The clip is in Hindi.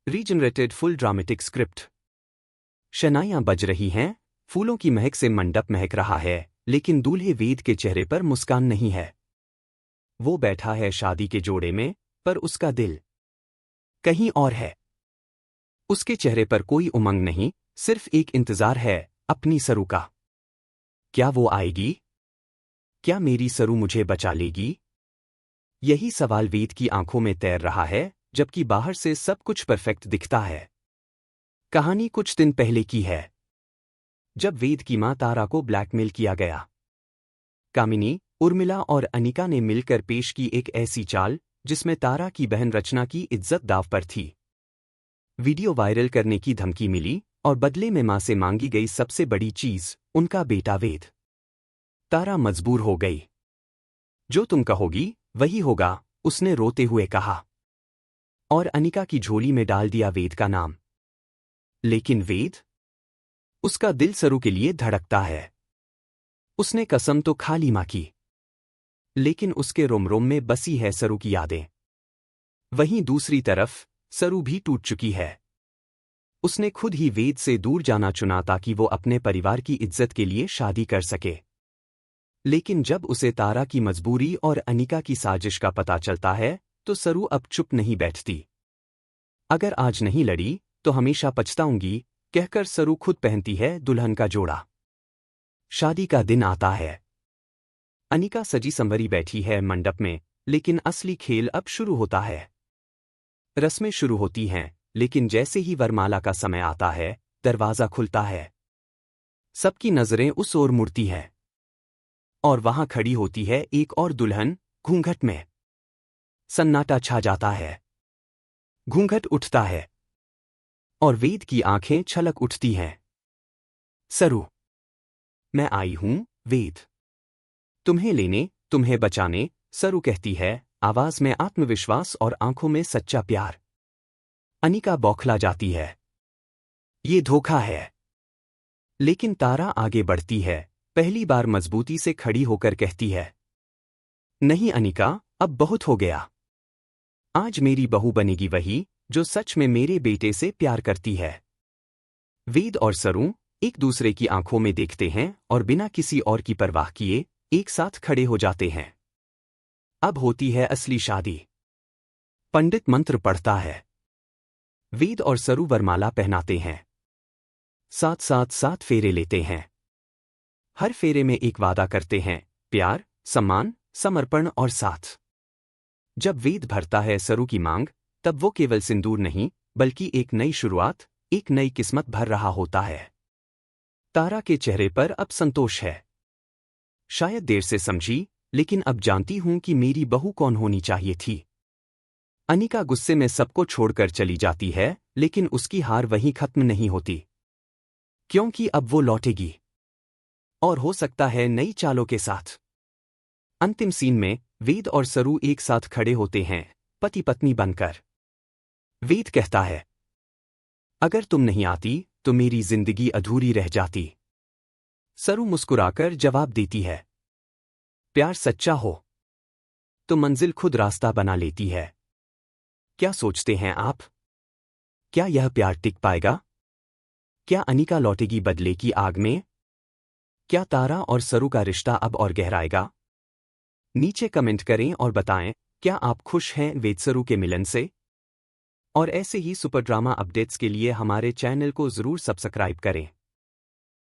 Regenerated full dramatic script. शनाइयां बज रही हैं, फूलों की महक से मंडप महक रहा है, लेकिन दूल्हे वेद के चेहरे पर मुस्कान नहीं है। वो बैठा है शादी के जोड़े में, पर उसका दिल कहीं और है। उसके चेहरे पर कोई उमंग नहीं, सिर्फ एक इंतजार है अपनी सरू का। क्या वो आएगी? क्या मेरी सरू मुझे बचा लेगी? यही सवाल वेद की आंखों में तैर रहा है, जबकि बाहर से सब कुछ परफेक्ट दिखता है। कहानी कुछ दिन पहले की है, जब वेद की मां तारा को ब्लैकमेल किया गया। कामिनी, उर्मिला और अनिका ने मिलकर पेश की एक ऐसी चाल जिसमें तारा की बहन रचना की इज्जत दांव पर थी। वीडियो वायरल करने की धमकी मिली और बदले में मां से मांगी गई सबसे बड़ी चीज, उनका बेटा वेद। तारा मजबूर हो गई। जो तुम कहोगी वही होगा, उसने रोते हुए कहा, और अनिका की झोली में डाल दिया वेद का नाम। लेकिन वेद? उसका दिल सरू के लिए धड़कता है। उसने कसम तो खा ली मां की, लेकिन उसके रोम रोम में बसी है सरू की यादें। वहीं दूसरी तरफ सरू भी टूट चुकी है। उसने खुद ही वेद से दूर जाना चुना ताकि वो अपने परिवार की इज्जत के लिए शादी कर सके। लेकिन जब उसे तारा की मजबूरी और अनिका की साजिश का पता चलता है, तो सरू अब चुप नहीं बैठती। अगर आज नहीं लड़ी तो हमेशा पछताऊंगी, कहकर सरू खुद पहनती है दुल्हन का जोड़ा। शादी का दिन आता है। अनिका सजी संवरी बैठी है मंडप में, लेकिन असली खेल अब शुरू होता है। रस्में शुरू होती हैं, लेकिन जैसे ही वरमाला का समय आता है, दरवाजा खुलता है। सबकी नजरें उस ओर मुड़ती हैं। और वहां खड़ी होती है एक और दुल्हन, घूंघट में। सन्नाटा छा जाता है। घूंघट उठता है और वेद की आंखें छलक उठती हैं। सरू, मैं आई हूं, वेद। तुम्हें लेने, तुम्हें बचाने, सरू कहती है, आवाज में आत्मविश्वास और आंखों में सच्चा प्यार। अनिका बौखला जाती है। ये धोखा है। लेकिन तारा आगे बढ़ती है, पहली बार मजबूती से खड़ी होकर कहती है, नहीं अनिका, अब बहुत हो गया। आज मेरी बहू बनेगी वही, जो सच में मेरे बेटे से प्यार करती है। वेद और सरू एक दूसरे की आंखों में देखते हैं और बिना किसी और की परवाह किए एक साथ खड़े हो जाते हैं। अब होती है असली शादी। पंडित मंत्र पढ़ता है। वेद और सरू वरमाला पहनाते हैं। साथ साथ 7 फेरे लेते हैं। हर फेरे में एक वादा करते हैं, प्यार, सम्मान, समर्पण और साथ। जब वेद भरता है सरू की मांग, तब वो केवल सिंदूर नहीं, बल्कि एक नई शुरुआत, एक नई किस्मत भर रहा होता है। तारा के चेहरे पर अब संतोष है। शायद देर से समझी, लेकिन अब जानती हूं कि मेरी बहू कौन होनी चाहिए थी। अनिका गुस्से में सबको छोड़कर चली जाती है, लेकिन उसकी हार वहीं खत्म नहीं होती। क्योंकि अब वो लौटेगी। और हो सकता है नई चालों के साथ। अंतिम सीन में वेद और सरू एक साथ खड़े होते हैं, पति पत्नी बनकर। वेद कहता है, अगर तुम नहीं आती तो मेरी जिंदगी अधूरी रह जाती। सरू मुस्कुराकर जवाब देती है, प्यार सच्चा हो तो मंजिल खुद रास्ता बना लेती है। क्या सोचते हैं आप? क्या यह प्यार टिक पाएगा? क्या अनिका लौटेगी बदले की आग में? क्या तारा और सरू का रिश्ता अब और गहराएगा? नीचे कमेंट करें और बताएं, क्या आप खुश हैं वेद सरू के मिलन से? और ऐसे ही सुपर ड्रामा अपडेट्स के लिए हमारे चैनल को जरूर सब्सक्राइब करें।